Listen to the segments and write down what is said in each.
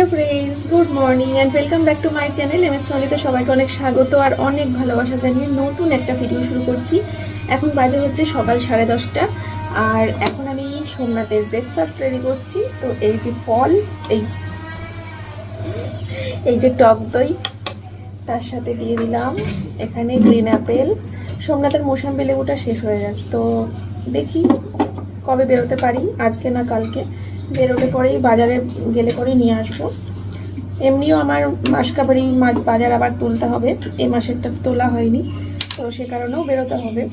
Hello friends, good morning and welcome back to my channel MS ফলিতে সবাইকে অনেক স্বাগত আর অনেক ভালোবাসা জানিয়ে নতুন একটা ভিডিও শুরু করছি। এখন বাজে হচ্ছে সকাল 10:30 আর এখন আমি সোমনাথের ব্রেকফাস্ট রেডি করছি। তো এই যে ফল, এই যে টক দই, তার সাথে দিয়ে দিলাম এখানে গ্রিন অ্যাপেল। সোমনাথের মৌসাম্বি লেবুটা শেষ হয়ে গেছে, তো দেখি কবে বেরোতে পারি, আজকে না কালকে। বেরোলে পরেই বাজারে গেলে পরেই নিয়ে আসবো। এমনিও আমার মাসকাবারি মাছ বাজার আবার তুলতে হবে, এই মাসেরটা তোলা হয়নি, তো সে কারণেও বেরোতে হবে।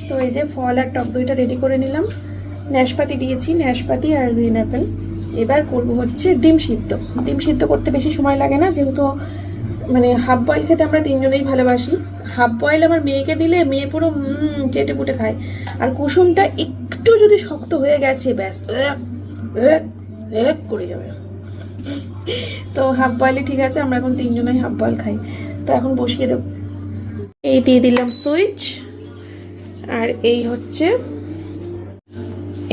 তো এই যে ফল আর টক দইটা রেডি করে নিলাম, নাশপাতি দিয়েছি, নাশপাতি আর গ্রিন অ্যাপেল। এবার করবো হচ্ছে ডিম সিদ্ধ। ডিম সিদ্ধ করতে বেশি সময় লাগে না, যেহেতু মানে হাফ বয়েল খেতে আমরা তিনজনেই ভালোবাসি। হাফ বয়েল আমার মেয়েকে দিলে মেয়ে পুরো চেটে পুটে খায়, আর কুসুমটা একটু যদি শক্ত হয়ে গেছে ব্যাস করে যাবে। তো হাফ বয়েলই ঠিক আছে, আমরা এখন তিনজনেই হাফ বয়েল খাই। তো এখন বসিয়ে দেব। এই দিয়ে দিলাম সুইচ, আর এই হচ্ছে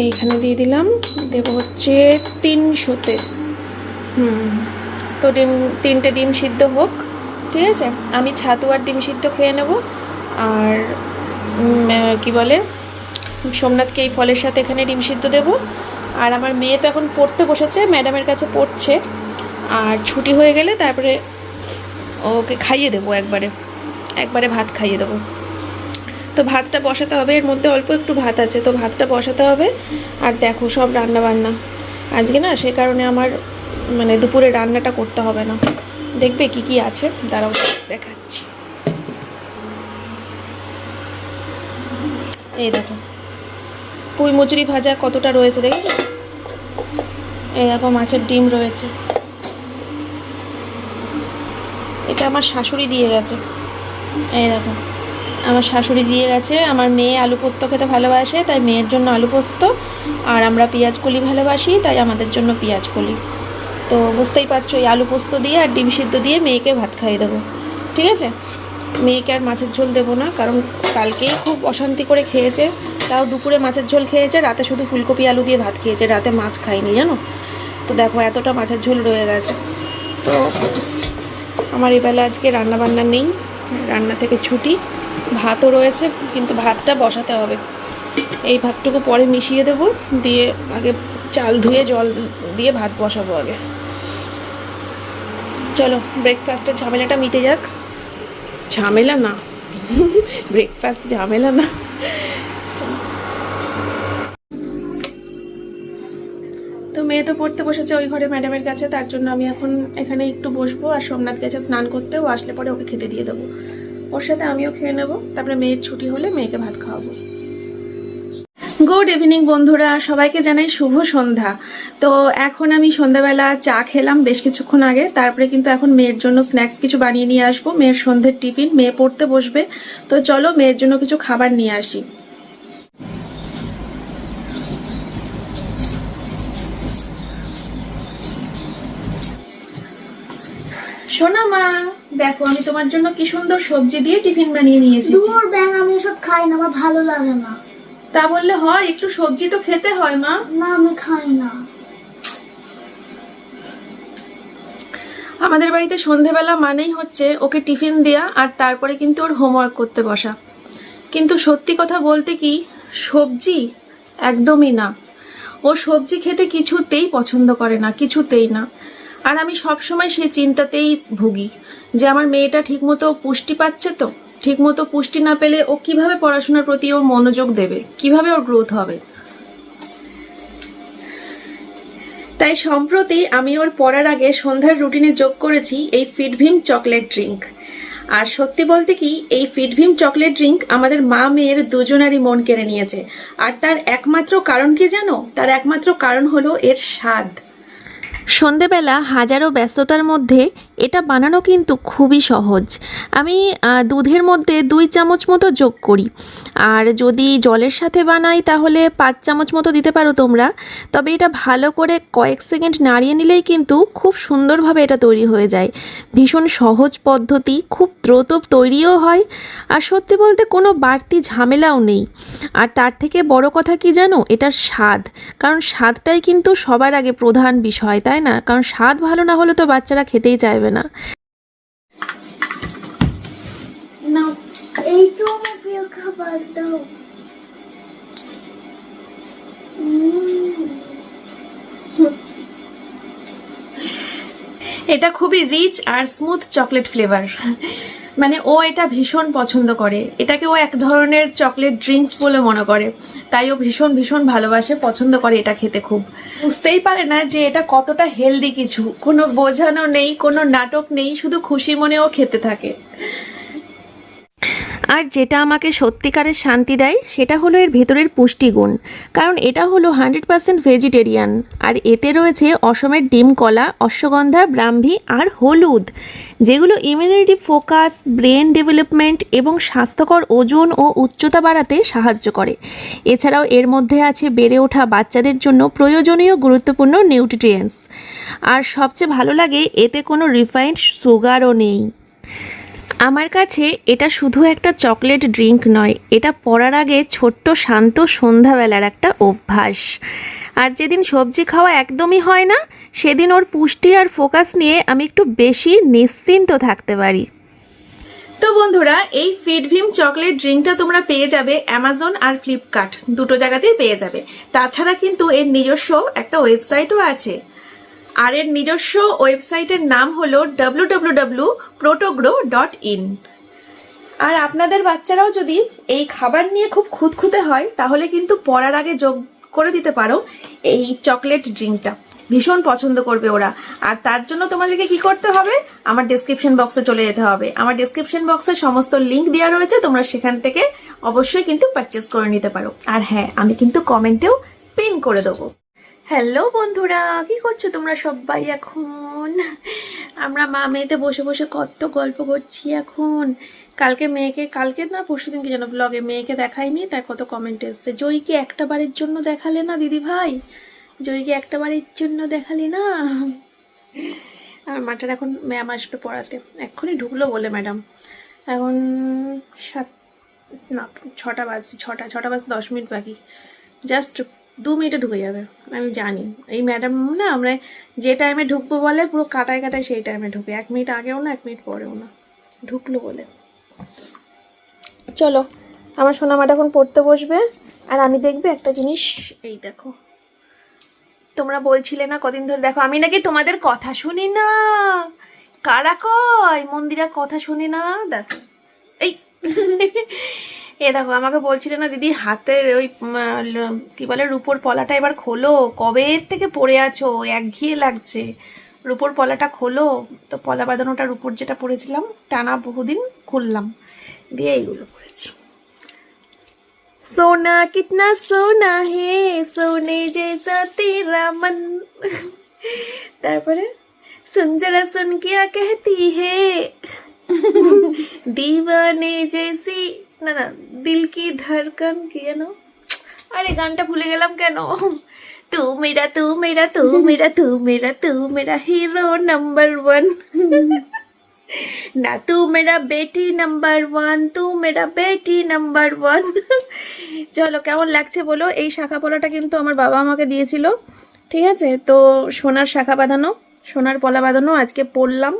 এইখানে দিয়ে দিলাম, দেবো হচ্ছে 300-তে। তো তিনটে ডিম সিদ্ধ হোক, ঠিক আছে। আমি ছাতু আর ডিম সিদ্ধ খেয়ে নেব, আর কি বলে সোমনাথকে এই ফলের সাথে এখানে ডিম সিদ্ধ দেবো। আর আমার মেয়ে তো এখন পড়তে বসেছে, ম্যাডামের কাছে পড়ছে, আর ছুটি হয়ে গেলে তারপরে ওকে খাইয়ে দেবো, একবারে ভাত খাইয়ে দেবো। তো ভাতটা বসাতে হবে, এর মধ্যে অল্প একটু ভাত আছে, তো ভাতটা বসাতে হবে। আর দেখো সব রান্না বান্না আজকে না, সে কারণে আমার মানে দুপুরে রান্নাটা করতে হবে না। দেখবে কি কি আছে, দাঁড়াও দেখাচ্ছি। এই দেখো পুঁই মুচড়ি ভাজা কতটা রয়েছে দেখেছো, এই দেখো মাছের ডিম রয়েছে, এটা আমার শাশুড়ি দিয়ে গেছে। এই দেখো আমার শাশুড়ি দিয়ে গেছে। আমার মেয়ে আলু পোস্ত খেতে ভালোবাসে, তাই মেয়ের জন্য আলু পোস্ত, আর আমরা পেঁয়াজ কলি ভালোবাসি, তাই আমাদের জন্য পেঁয়াজ কলি। তো বুঝতেই পারছো, এই আলু পোস্ত দিয়ে আর ডিম সিদ্ধ দিয়ে মেয়েকে ভাত খাইয়ে দেবো, ঠিক আছে। মেয়েকে আর মাছের ঝোল দেবো না, কারণ কালকেই খুব অশান্তি করে খেয়েছে, তাও দুপুরে মাছের ঝোল খেয়েছে, রাতে শুধু ফুলকপি আলু দিয়ে ভাত খেয়েছে, রাতে মাছ খাইনি জানো। তো দেখো এতটা মাছের ঝোল রয়ে গেছে। তো আমার এবেলা আজকে রান্না বান্না নেই, রান্না থেকে ছুটি। ভাতও রয়েছে, কিন্তু ভাতটা বসাতে হবে। এই ভাতটুকু পরে মিশিয়ে দেব, দিয়ে আগে চাল ধুয়ে জল দিয়ে ভাত বসাবো আগে। চলো ব্রেকফাস্টের ঝামেলাটা মিটে যাক। ঝামেলা না ব্রেকফাস্ট ঝামেলা না। তো মেয়ে তো পড়তে বসেছে ওই ঘরে ম্যাডামের কাছে, তার জন্য আমি এখন এখানে একটু বসবো। আর সোমনাথ গেছে স্নান করতে, ও আসলে পরে ওকে খেতে দিয়ে দেবো, ওর সাথে আমিও খেয়ে নেবো। তারপরে মেয়ের ছুটি হলে মেয়েকে ভাত খাওয়াবো। গুড ইভিনিং বন্ধুরা, সবাইকে জানাই শুভ সন্ধ্যা। তো এখন আমি সন্ধ্যাবেলা চা খেলাম বেশ কিছুক্ষণ আগে, তারপরে কিন্তু এখন মেয়ের জন্য স্ন্যাক্স কিছু বানিয়ে নিয়ে আসবো, মেয়ের সন্ধ্যের টিফিন। মেয়ে পড়তে বসবে, তো চলো মেয়ের জন্য কিছু খাবার নিয়ে আসি। সোনা মা, দেখো আমি তোমার জন্য কি সুন্দর সবজি দিয়ে টিফিন বানিয়ে নিয়ে এসেছি। দূর ব্যাং, আমি এসব খাই না, আমার ভালো লাগে না। তা বললে হয়, একটু সবজি তো খেতে হয় মা। না আমি খাই না। আমাদের বাড়িতে সন্ধেবেলা মানেই হচ্ছে ওকে টিফিন দেয়া, আর তারপরে কিন্তু ওর হোমওয়ার্ক করতে বসা। কিন্তু সত্যি কথা বলতে কি, সবজি একদমই না, ও সবজি খেতে কিছুতেই পছন্দ করে না, কিছুতেই না। আর আমি সবসময় সেই চিন্তাতেই ভুগি যে আমার মেয়েটা ঠিকমতো পুষ্টি পাচ্ছে তো, ঠিকমতো পুষ্টি না পেলে ও কিভাবে পড়াশোনার প্রতি ওর মনোযোগ দেবে, কিভাবে ওর গ্রোথ হবে। তাই সম্প্রতি আমি ওর পড়ার আগে সন্ধ্যার রুটিনে যোগ করেছি এই ফিটভিম চকলেট ড্রিঙ্ক। আর সত্যি বলতে কি, এই ফিটভিম চকলেট ড্রিঙ্ক আমাদের মা মেয়ের দুজনারই মন কেড়ে নিয়েছে। আর তার একমাত্র কারণ কি জানো? তার একমাত্র কারণ হলো এর স্বাদ। সন্ধেবেলা হাজারো ব্যস্ততার মধ্যে এটা বানানো কিন্তু খুবই সহজ। আমি দুধের মধ্যে 2 চামচ মতো যোগ করি, আর যদি জলের সাথে বানাই তাহলে 5 চামচ মতো দিতে পারো তোমরা। তবে এটা ভালো করে কয়েক সেকেন্ড নাড়িয়ে নিলেই কিন্তু খুব সুন্দরভাবে এটা তৈরি হয়ে যায়। ভীষণ সহজ পদ্ধতি, খুব দ্রুত তৈরিও হয়, আর সত্যি বলতে কোনো বাড়তি ঝামেলাও নেই। আর তার থেকে বড় কথা কি জানো, এটার স্বাদ। কারণ স্বাদটাই কিন্তু সবার আগে প্রধান বিষয়, তাই না? কারণ স্বাদ ভালো না হলে তো বাচ্চারা খেতেই চাইবে না। না, এই তো আমার প্রিয় খাবার দাও। এটা খুবই রিচ আর স্মুথ চকলেট ফ্লেভার, মানে ও এটা ভীষণ পছন্দ করে। এটাকে ও এক ধরনের চকলেট ড্রিঙ্কস বলে মনে করে, তাই ও ভীষণ ভীষণ ভালোবাসে, পছন্দ করে এটা খেতে খুব। বুঝতেই পারে না যে এটা কতটা হেলদি কিছু, কোনো বোঝানো নেই, কোনো নাটক নেই, শুধু খুশি মনে ও খেতে থাকে। আর যেটা আমাকে সত্যিকারের শান্তি দেয় সেটা হলো এর ভেতরের পুষ্টিগুণ। কারণ এটা হলো 100% ভেজিটেরিয়ান, আর এতে রয়েছে অসমের ডিম কলা, অশ্বগন্ধা, ব্রাহ্মী আর হলুদ, যেগুলো ইমিউনিটি, ফোকাস, ব্রেন ডেভেলপমেন্ট এবং স্বাস্থ্যকর ওজন ও উচ্চতা বাড়াতে সাহায্য করে। এছাড়াও এর মধ্যে আছে বেড়ে ওঠা বাচ্চাদের জন্য প্রয়োজনীয় গুরুত্বপূর্ণ নিউট্রিয়েন্টস। আর সবচেয়ে ভালো লাগে এতে কোনো রিফাইন্ড সুগারও নেই। আমার কাছে এটা শুধু একটা চকলেট ড্রিঙ্ক নয়, এটা পড়ার আগে ছোট্ট শান্ত সন্ধ্যাবেলার একটা অভ্যাস। আর যেদিন সবজি খাওয়া একদমই হয় না, সেদিন ওর পুষ্টি আর ফোকাস নিয়ে আমি একটু বেশি নিশ্চিন্ত থাকতে পারি। তো বন্ধুরা, এই ফিডভিম চকলেট ড্রিঙ্কটা তোমরা পেয়ে যাবে অ্যামাজন আর ফ্লিপকার্ট, দুটো জায়গাতেই পেয়ে যাবে। তাছাড়া কিন্তু এর নিজস্ব একটা ওয়েবসাইটও আছে, আর এর নিজস্ব ওয়েবসাইটের নাম হলো www.protogro.in। আর আপনাদের বাচ্চারাও যদি এই খাবার নিয়ে খুব খুঁতখুঁতে হয় তাহলে কিন্তু পড়ার আগে যোগ করে দিতে পারো এই চকলেট ড্রিঙ্কটা, ভীষণ পছন্দ করবে ওরা। আর তার জন্য তোমাদেরকে কি করতে হবে, আমার ডেসক্রিপশন বক্সে চলে যেতে হবে। আমার ডেসক্রিপশন বক্সে সমস্ত লিঙ্ক দেওয়া রয়েছে, তোমরা সেখান থেকে অবশ্যই কিন্তু পারচেস করে নিতে পারো। আর হ্যাঁ, আমি কিন্তু কমেন্টেও পিন করে দেবো। হ্যালো বন্ধুরা, কি করছো তোমরা সবাই এখন? আমরা মা মেয়েতে বসে বসে কত গল্প করছি এখন। কালকে না পরশুদিন কি যেন ব্লগে মেয়েকে দেখাইনি, তাই কত কমেন্ট এসছে, জয়কে একটা বারের জন্য দেখালে না দিদি ভাই, জয়কে একটা বারের জন্য দেখালে না। আমার মাটার এখন ম্যাম আসবে পড়াতে, এক্ষুনি ঢুকলো বলে ম্যাডাম। এখন 6টা বাজছে, 6টা বাজতে 10 মিনিট বাকি, জাস্ট 2 মিনিটে ঢুকে যাবে। আমি জানি এই ম্যাডাম না, আমরা যে টাইমে ঢুকবো বলে পুরো কাটায় কাটায় সেই টাইমে ঢুকে, 1 মিনিট আগেও না 1 মিনিট পরেও না, ঢুকলো বলে। চলো, আমার সোনামাটা এখন পড়তে বসবে, আর আমি দেখবে একটা জিনিস, এই দেখো, তোমরা বলছিলে না কদিন ধরে, দেখো আমি নাকি তোমাদের কথা শুনি না। কারা কয় মন্দিরা কথা শুনি না? দেখো এই এ দেখো, আমাকে বলছিলে না দিদি হাতের ওই কি বলে রূপোর পলাটা এবার খোলো, কবে থেকে পরে আছো, একঘেয়ে লাগছে, রূপোর পলাটা খোলো। তো পলা বাঁধানোটার উপর যেটা পরেছিলাম টানা বহুদিন, খুললাম, দিয়ে এইগুলো পরেছি। सोना कितना सोना है सोने जैसा तेरा मन। তারপরে सुन जरा सुन क्या कहती है दीवाने जैसी, না না, দিল কি ধড়কন কি যেন, আরে গানটা ভুলে গেলাম কেন। तू मेरा तू मेरा तू मेरा तू मेरा तू मेरा हीरो नंबर 1 না, तू मेरा बेटी नंबर 1, तू मेरा बेटी नंबर 1। চলো, কেমন লাগছে বলো। এই শাখা পলাটা কিন্তু আমার বাবা আমাকে দিয়েছিল, ঠিক আছে? তো সোনার শাখা বাঁধানো, সোনার পলা বাঁধানো আজকে পরলাম।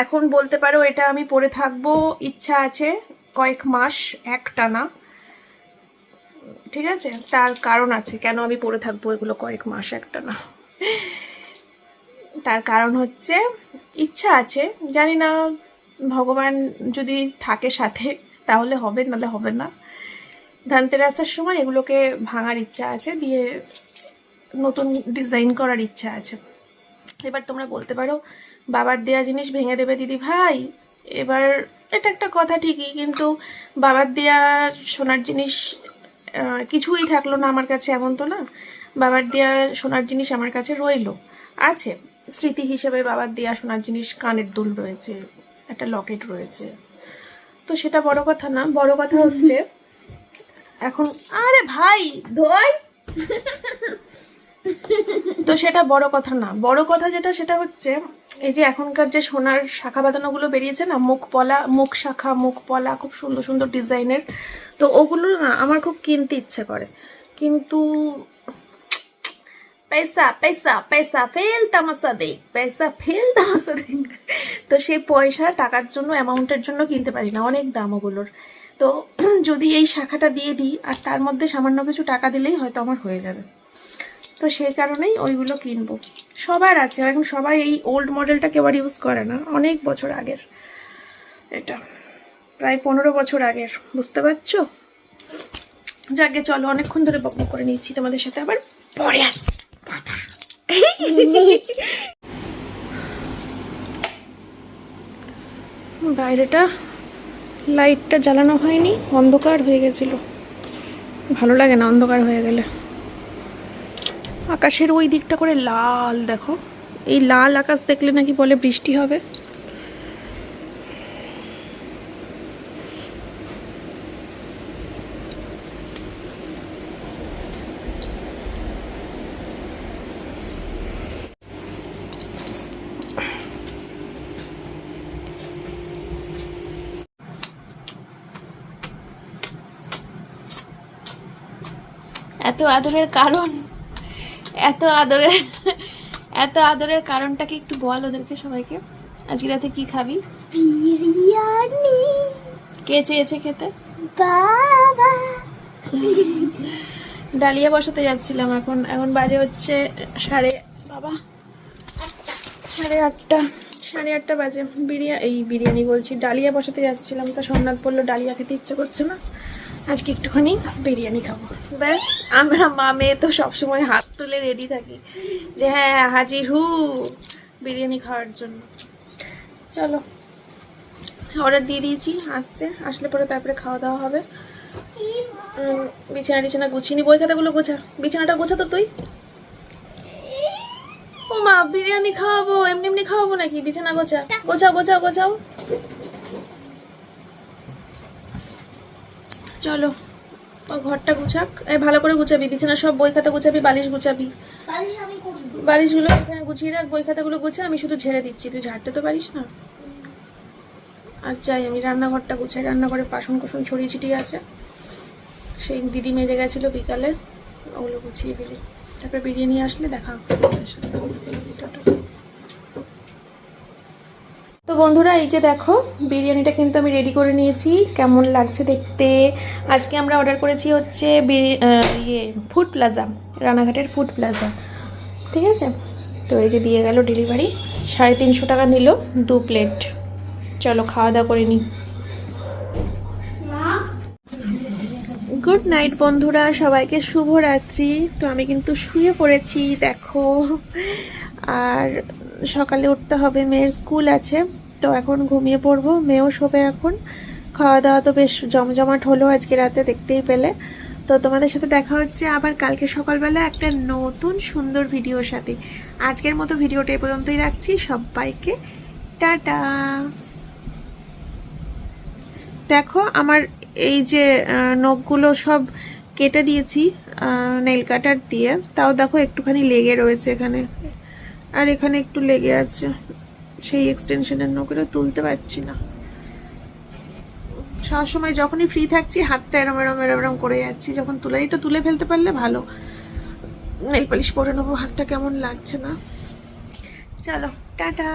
এখন বলতে পারো এটা আমি পরে থাকবো, ইচ্ছা আছে কয়েক মাস একটানা, ঠিক আছে? তার কারণ আছে কেন আমি পরে থাকবো এগুলো কয়েক মাস একটানা। তার কারণ হচ্ছে ইচ্ছা আছে, জানি না ভগবান যদি থাকে সাথে তাহলে হবে, নাহলে হবে না। ধনতেরাসের সময় এগুলোকে ভাঙার ইচ্ছা আছে, দিয়ে নতুন ডিজাইন করার ইচ্ছা আছে। এবার তোমরা বলতে পারো বাবার দেয়া জিনিস ভেঙে দেবে দিদি ভাই। এবার এটা একটা কথা ঠিকই, কিন্তু বাবার দেয়া সোনার জিনিস কিছুই থাকলো না আমার কাছে, এমন তো না। বাবার দেয়া সোনার জিনিস আমার কাছে রইলো, আছে, স্মৃতি হিসেবে বাবার দেওয়া সোনার জিনিস, কানের দুল রয়েছে, একটা লকেট রয়েছে। তো সেটা বড় কথা না, বড় কথা হচ্ছে এখন, আরে ভাই ধোয়, তো সেটা বড় কথা না। বড় কথা যেটা, সেটা হচ্ছে এই যে এখনকার যে সোনার শাখা বাঁধানোগুলো বেরিয়েছে না, মুখ পলা, মুখ শাখা, মুখ পলা, খুব সুন্দর সুন্দর ডিজাইনের, তো ওগুলো না আমার খুব কিনতে ইচ্ছে করে, কিন্তু পয়সা পয়সা পয়সা ফেল তামাশা দেখ, পয়সা ফেল তামাশা দেখ, তো সেই পয়সা টাকার জন্য, অ্যামাউন্টের জন্য কিনতে পারি না, অনেক দাম ওগুলোর। তো যদি এই শাখাটা দিয়ে দিই আর তার মধ্যে সামান্য কিছু টাকা দিলেই হয়তো আমার হয়ে যাবে, তো সেই কারণেই ওইগুলো কিনবো। সবার আছে, এখন সবাই এই ওল্ড মডেলটা কেউ আর ইউজ করে না, অনেক বছর আগের, এটা প্রায় 15 বছর আগের, বুঝতে পারছো? যাকে চলো, অনেকক্ষণ ধরে বকবক করে নিচ্ছি, তোমাদের সাথে আবার পরে আসছি। বাইরেটা লাইটটা জ্বালানো হয়নি, অন্ধকার হয়ে গেছিল, ভালো লাগে না অন্ধকার হয়ে গেলে। আকাশের ওই দিকটা করে লাল দেখো, এই লাল আকাশ দেখলে নাকি বলে বৃষ্টি হবে। এত আদরের কারণ, এত আদরের কারণটা কি একটু বল ওদেরকে, সবাইকে। আজকে রাতে কি খাবি? বিরিয়ানি। কে চেয়েছে খেতে? বাবা। ডালিয়া বসাতে যাচ্ছিলাম, এখন বাজে হচ্ছে সাড়ে 8:30 বাজে। বিরিয়ানি বলছি, ডালিয়া বসাতে যাচ্ছিলাম, তা সোমনাথ বললো ডালিয়া খেতে ইচ্ছে করছে না, আজকে একটুখানি বিরিয়ানি খাবো। ব্যাস, আমরা মা মেয়ে তো সবসময় হাত তুলে রেডি থাকি যে হ্যাঁ হাজির হু বিরিয়ানি খাওয়ার জন্য। চলো, অর্ডার দিয়ে দিয়েছি, আসলে পরে তারপরে খাওয়া দাওয়া হবে। বিছানা গুছিয়ে নি, বই খাতাগুলো গোছা, বিছানাটা গোছা তো তুই। ও মা, বিরিয়ানি খাওয়াবো, এমনি খাওয়াবো নাকি? বিছানা গোছাও। চলো, ও ঘরটা গুছাক, ভালো করে গুছাবি, বিছানা সব বই খাতা গুছাবি, বালিশ গুছাবি, বালিশগুলো এখানে গুছিয়ে রাখ, বই খাতাগুলো গুছা, আমি শুধু ঝেড়ে দিচ্ছি, তুই ঝাড়তে তো পারিস না। আর যাই, আমি রান্নাঘরটা গুছাই, রান্নাঘরে বাসন কোসন ছড়িয়ে ছিটিয়ে আছে, সেই দিদি মেজে গেছিলো বিকালে, ওগুলো গুছিয়ে দিলি, তারপরে বিরিয়ানি আসলে দেখা হচ্ছে তোমাদের সাথে। তো বন্ধুরা, এই যে দেখো বিরিয়ানিটা কিন্তু আমি রেডি করে নিয়েছি, কেমন লাগছে দেখতে। আজকে আমরা অর্ডার করেছি হচ্ছে ফুড প্লাজা, রানাঘাটের ফুড প্লাজা, ঠিক আছে। তো এই যে দিয়ে গেল ডেলিভারি, 350 টাকা নিল 2 প্লেট। চলো খাওয়া দাওয়া করে নিই। গুড নাইট বন্ধুরা, সবাইকে শুভরাত্রি। তো আমি কিন্তু শুয়ে পড়েছি দেখো, আর সকালে উঠতে হবে, মেয়ের স্কুল আছে, তো এখন ঘুমিয়ে পড়বো, মেয়েও শোবে এখন। খাওয়া দাওয়া তো বেশ জমজমাট হলো আজকে রাতে, দেখতেই পেলে। তো তোমাদের সাথে দেখা হচ্ছে আবার কালকে সকালবেলা একটা নতুন সুন্দর ভিডিওর সাথে। আজকের মতো ভিডিওটা এই পর্যন্তই রাখছি, সবাইকে টাটা। দেখো আমার এই যে নখগুলো সব কেটে দিয়েছি নেল কাটার দিয়ে, তাও দেখো একটুখানি লেগে রয়েছে এখানে, আর এখানে একটু লেগে আছে, সেই এক্সটেনশনের নখটা তুলতে পারছি না। সবসময় যখনই ফ্রি থাকছি হাতটা এরম করে যাচ্ছি, যখন এটা তুলে ফেলতে পারলে ভালো। নেল পালিশ পরে নেবো, হাতটা কেমন লাগছে না। চলো টাটা।